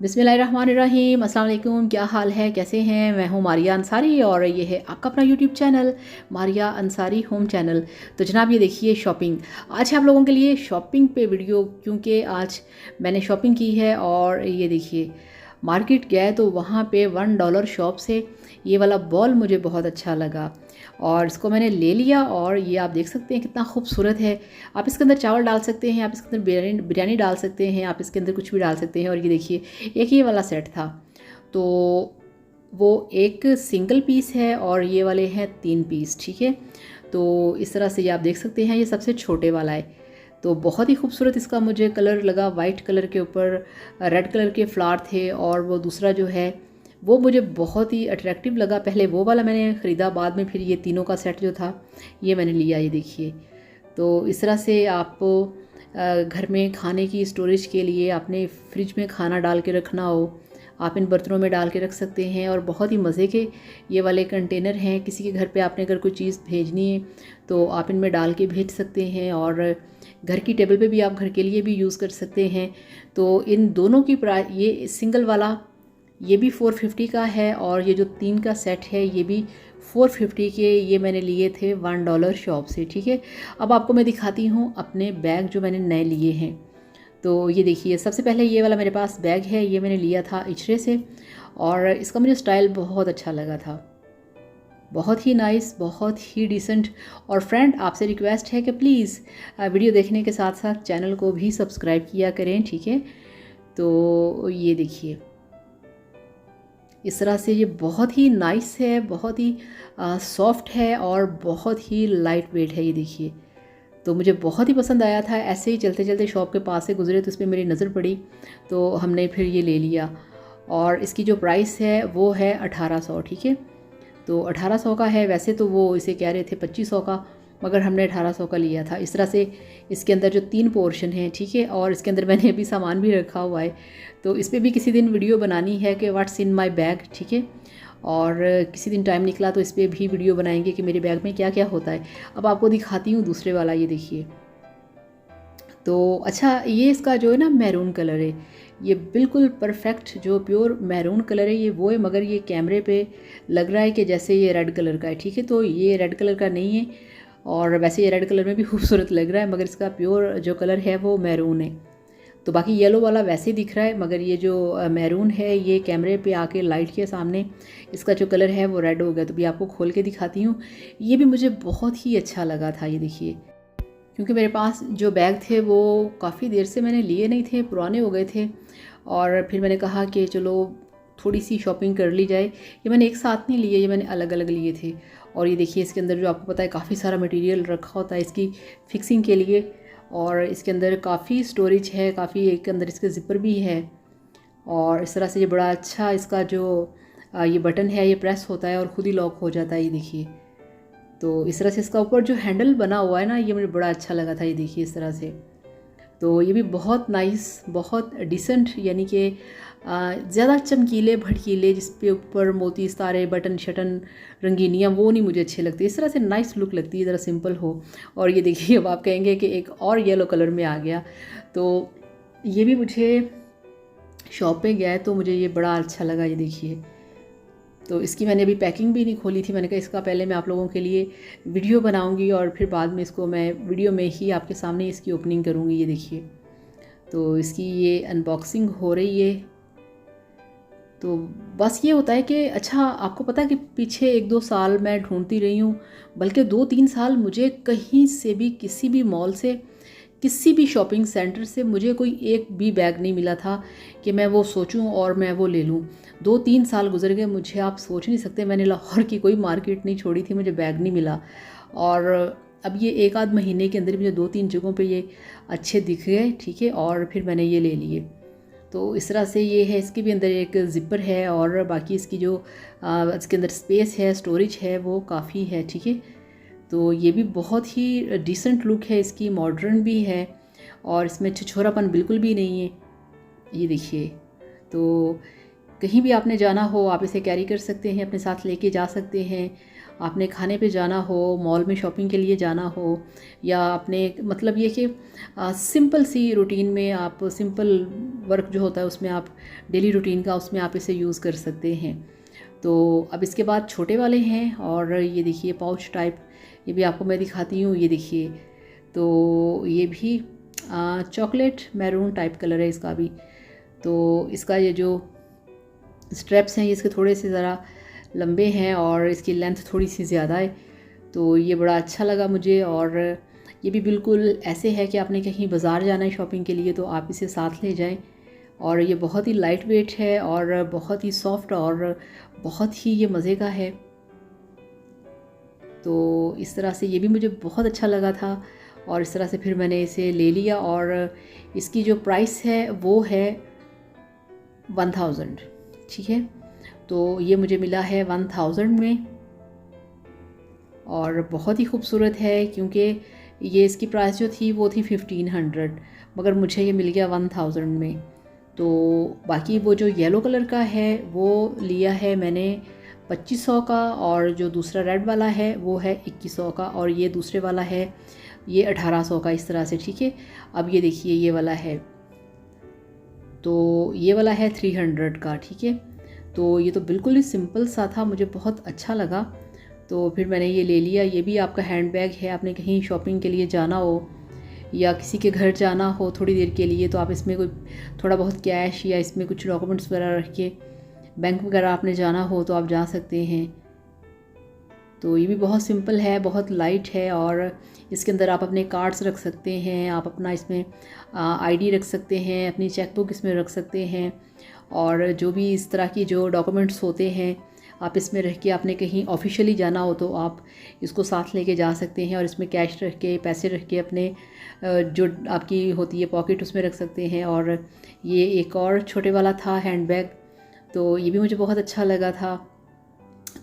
बिस्मिल्लाहिर्रहमानिर्रहीम, अस्सलाम वालेकुम। क्या हाल है, कैसे हैं? मैं हूँ मारिया अंसारी और ये है आपका अपना YouTube channel Maria Ansari home channel. तो जनाब ये देखिए शॉपिंग, आज है आप लोगों के लिए शॉपिंग पे वीडियो, क्योंकि आज मैंने शॉपिंग की है। और ये देखिए मार्केट गए तो वहाँ पे $1 शॉप से ये वाला बॉल मुझे बहुत अच्छा लगा और इसको मैंने ले लिया। और ये आप देख सकते हैं कितना खूबसूरत है। आप इसके अंदर चावल डाल सकते हैं, आप इसके अंदर बिरयानी डाल सकते हैं, आप इसके अंदर कुछ भी डाल सकते हैं। और ये देखिए एक ये वाला सेट था, तो वो एक सिंगल पीस है और ये वाले हैं 3 पीस, ठीक है। तो इस तरह से ये आप देख सकते हैं, ये सबसे छोटे वाला है। तो बहुत ही खूबसूरत इसका मुझे कलर लगा, वाइट कलर के ऊपर रेड कलर के फ्लावर थे। और वो दूसरा जो है वो मुझे बहुत ही अट्रैक्टिव लगा। पहले वो वाला मैंने ख़रीदा, बाद में फिर ये तीनों का सेट जो था ये मैंने लिया। ये देखिए, तो इस तरह से आप घर में खाने की स्टोरेज के लिए, आपने फ्रिज में खाना डाल के रखना हो, आप इन बर्तनों में डाल के रख सकते हैं। और बहुत ही मज़े के ये वाले कंटेनर हैं। किसी के घर पे आपने अगर कोई चीज़ भेजनी है तो आप इनमें डाल के भेज सकते हैं और घर की टेबल पे भी आप घर के लिए भी यूज़ कर सकते हैं। तो इन दोनों की प्राइस, ये सिंगल वाला ये भी 450 का है और ये जो 3 का सेट है ये भी 450 के। ये मैंने लिए थे $1 शॉप से, ठीक है। अब आपको मैं दिखाती हूँ अपने बैग जो मैंने नए लिए हैं। तो ये देखिए, सबसे पहले ये वाला मेरे पास बैग है, ये मैंने लिया था इचरे से और इसका मुझे स्टाइल बहुत अच्छा लगा था, बहुत ही नाइस, बहुत ही डिसेंट। और फ्रेंड, आपसे रिक्वेस्ट है कि प्लीज़ वीडियो देखने के साथ साथ चैनल को भी सब्सक्राइब किया करें, ठीक है। तो ये देखिए इस तरह से ये बहुत ही नाइस है, बहुत ही सॉफ्ट है और बहुत ही लाइट वेट है। ये देखिए, तो मुझे बहुत ही पसंद आया था। ऐसे ही चलते चलते शॉप के पास से गुजरे तो इस पर मेरी नज़र पड़ी, तो हमने फिर ये ले लिया। और इसकी जो प्राइस है वो है 1800, ठीक है। तो 1800 का है, वैसे तो वो इसे कह रहे थे 2500 का, मगर हमने 1800 का लिया था। इस तरह से इसके अंदर जो 3 पोर्शन हैं, ठीक है। और इसके अंदर मैंने अभी सामान भी रखा हुआ है, तो इस पर भी किसी दिन वीडियो बनानी है कि व्हाट्स इन माई बैग, ठीक है। और किसी दिन टाइम निकला तो इस पर भी वीडियो बनाएंगे कि मेरे बैग में क्या क्या होता है। अब आपको दिखाती हूँ दूसरे वाला, ये देखिए। तो अच्छा, ये इसका जो है ना मैरून कलर है, ये बिल्कुल परफेक्ट जो प्योर मैरून कलर है ये वो है, मगर ये कैमरे पे लग रहा है कि जैसे ये रेड कलर का है, ठीक है। तो ये रेड कलर का नहीं है और वैसे ये रेड कलर में भी खूबसूरत लग रहा है, मगर इसका प्योर जो कलर है वो मैरून है। तो बाकी येलो वाला वैसे ही दिख रहा है, मगर ये जो मैरून है ये कैमरे पे आके लाइट के सामने इसका जो कलर है वो रेड हो गया। तो भी आपको खोल के दिखाती हूँ। ये भी मुझे बहुत ही अच्छा लगा था, ये देखिए, क्योंकि मेरे पास जो बैग थे वो काफ़ी देर से मैंने लिए नहीं थे, पुराने हो गए थे। और फिर मैंने कहा कि चलो थोड़ी सी शॉपिंग कर ली जाए। ये मैंने एक साथ नहीं लिए, ये मैंने अलग अलग लिए थे। और ये देखिए, इसके अंदर जो आपको पता है काफ़ी सारा मटेरियल रखा होता है इसकी फिक्सिंग के लिए। और इसके अंदर काफ़ी स्टोरेज है, काफ़ी एक अंदर इसके ज़िपर भी है। और इस तरह से ये बड़ा अच्छा इसका जो ये बटन है ये प्रेस होता है और ख़ुद ही लॉक हो जाता है, ये देखिए। तो इस तरह से इसका ऊपर जो हैंडल बना हुआ है ना, ये मुझे बड़ा अच्छा लगा था, ये देखिए इस तरह से। तो ये भी बहुत नाइस, बहुत डिसेंट, यानी कि ज़्यादा चमकीले भड़कीले जिस पे ऊपर मोती सितारे बटन शटन रंगीनियाँ वो नहीं मुझे अच्छे लगती। इस तरह से नाइस लुक लगती है, ज़रा सिंपल हो। और ये देखिए, अब आप कहेंगे कि एक और येलो कलर में आ गया। तो ये भी मुझे शॉप पे गया तो मुझे ये बड़ा अच्छा लगा, ये देखिए। तो इसकी मैंने अभी पैकिंग भी नहीं खोली थी, मैंने कहा इसका पहले मैं आप लोगों के लिए वीडियो बनाऊंगी और फिर बाद में इसको मैं वीडियो में ही आपके सामने इसकी ओपनिंग करूंगी। ये देखिए, तो इसकी ये अनबॉक्सिंग हो रही है। तो बस ये होता है कि अच्छा, आपको पता है कि पीछे 1-2 साल मैं ढूंढती रही हूँ, बल्कि 2-3 साल मुझे कहीं से भी, किसी भी मॉल से, किसी भी शॉपिंग सेंटर से मुझे कोई एक भी बैग नहीं मिला था कि मैं वो सोचूं और मैं वो ले लूं। 2-3 साल गुजर गए, मुझे आप सोच नहीं सकते, मैंने लाहौर की कोई मार्केट नहीं छोड़ी थी, मुझे बैग नहीं मिला। और अब ये 1-आध महीने के अंदर मुझे 2-3 जगहों पे ये अच्छे दिख गए, ठीक है। और फिर मैंने ये ले लिए। तो इस तरह से ये है, इसके भी अंदर एक ज़िपर है और बाकी इसकी जो इसके अंदर स्पेस है, स्टोरेज है, वो काफ़ी है, ठीक है। तो ये भी बहुत ही डिसेंट लुक है इसकी, मॉडर्न भी है और इसमें छिछोरापन बिल्कुल भी नहीं है, ये देखिए। तो कहीं भी आपने जाना हो आप इसे कैरी कर सकते हैं, अपने साथ लेके जा सकते हैं। आपने खाने पे जाना हो, मॉल में शॉपिंग के लिए जाना हो, या आपने मतलब ये कि सिंपल सी रूटीन में आप सिंपल वर्क जो होता है उसमें आप डेली रूटीन का उसमें आप इसे यूज़ कर सकते हैं। तो अब इसके बाद छोटे वाले हैं, और ये देखिए पाउच टाइप, ये भी आपको मैं दिखाती हूँ। ये देखिए, तो ये भी चॉकलेट मैरून टाइप कलर है इसका भी। तो इसका ये जो स्ट्रैप्स हैं ये इसके थोड़े से ज़रा लंबे हैं और इसकी लेंथ थोड़ी सी ज़्यादा है। तो ये बड़ा अच्छा लगा मुझे, और ये भी बिल्कुल ऐसे है कि आपने कहीं बाज़ार जाना है शॉपिंग के लिए तो आप इसे साथ ले जाएं। और ये बहुत ही लाइट वेट है और बहुत ही सॉफ्ट और बहुत ही ये मज़े का है। तो इस तरह से ये भी मुझे बहुत अच्छा लगा था, और इस तरह से फिर मैंने इसे ले लिया। और इसकी जो प्राइस है वो है 1000, ठीक है। तो ये मुझे मिला है 1000 में, और बहुत ही खूबसूरत है क्योंकि ये इसकी प्राइस जो थी वो थी 1500, मगर मुझे ये मिल गया 1000 में। तो बाकी वो जो येलो कलर का है वो लिया है मैंने 2500 का, और जो दूसरा रेड वाला है वो है 2100 का, और ये दूसरे वाला है ये 1800 का, इस तरह से, ठीक है। अब ये देखिए ये वाला है, तो ये वाला है 300 का, ठीक है। तो ये तो बिल्कुल ही सिंपल सा था, मुझे बहुत अच्छा लगा, तो फिर मैंने ये ले लिया। ये भी आपका हैंड बैग है, आपने कहीं शॉपिंग के लिए जाना हो या किसी के घर जाना हो थोड़ी देर के लिए, तो आप इसमें कोई थोड़ा बहुत कैश या इसमें कुछ डॉक्यूमेंट्स वगैरह रख के बैंक वगैरह आपने जाना हो तो आप जा सकते हैं। तो ये भी बहुत सिंपल है, बहुत लाइट है, और इसके अंदर आप अपने कार्ड्स रख सकते हैं, आप अपना इसमें आईडी रख सकते हैं, अपनी चेकबुक इसमें रख सकते हैं, और जो भी इस तरह की जो डॉक्यूमेंट्स होते हैं आप इसमें रख के, आपने कहीं ऑफिशियली जाना हो तो आप इसको साथ लेके जा सकते हैं, और इसमें कैश रख के, पैसे रख के, अपने जो आपकी होती है पॉकेट उसमें रख सकते हैं। और ये एक और छोटे वाला था हैंड बैग, तो ये भी मुझे बहुत अच्छा लगा था।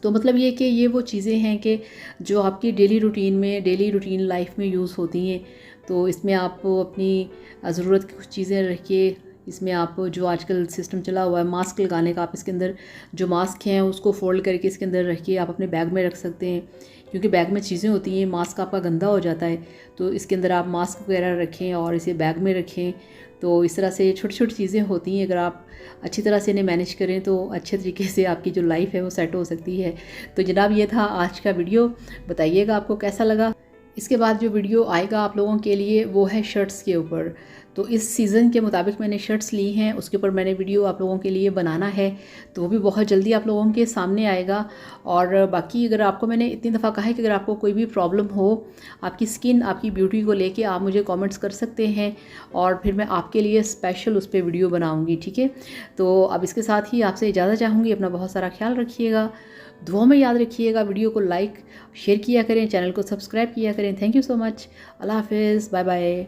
तो मतलब ये कि ये वो चीज़ें हैं कि जो आपकी डेली रूटीन लाइफ में यूज़ होती हैं। तो इसमें आप अपनी ज़रूरत की कुछ चीज़ें रख के, इसमें आप जो आजकल सिस्टम चला हुआ है मास्क लगाने का, आप इसके अंदर जो मास्क हैं उसको फ़ोल्ड करके इसके अंदर रख के आप अपने बैग में रख सकते हैं, क्योंकि बैग में चीज़ें होती हैं, मास्क आपका गंदा हो जाता है, तो इसके अंदर आप मास्क वगैरह रखें और इसे बैग में रखें। तो इस तरह से छोटी छोटी चीज़ें होती हैं, अगर आप अच्छी तरह से इन्हें मैनेज करें तो अच्छे तरीके से आपकी जो लाइफ है वो सेट हो सकती है। तो जनाब ये था आज का वीडियो, बताइएगा आपको कैसा लगा। इसके बाद जो वीडियो आएगा आप लोगों के लिए वो है शर्ट्स के ऊपर। तो इस सीज़न के मुताबिक मैंने शर्ट्स ली हैं, उसके ऊपर मैंने वीडियो आप लोगों के लिए बनाना है, तो वो भी बहुत जल्दी आप लोगों के सामने आएगा। और बाकी अगर आपको मैंने इतनी दफ़ा कहा है कि अगर आपको कोई भी प्रॉब्लम हो आपकी स्किन, आपकी ब्यूटी को लेके, आप मुझे कमेंट्स कर सकते हैं, और फिर मैं आपके लिए स्पेशल उस पर वीडियो बनाऊँगी, ठीक है। तो अब इसके साथ ही आपसे इजाज़त चाहूँगी। अपना बहुत सारा ख्याल रखिएगा, दुआ में याद रखिएगा, वीडियो को लाइक शेयर किया करें, चैनल को सब्सक्राइब किया करें। Thank you so much. अल्लाह हाफिज़, बाय बाय।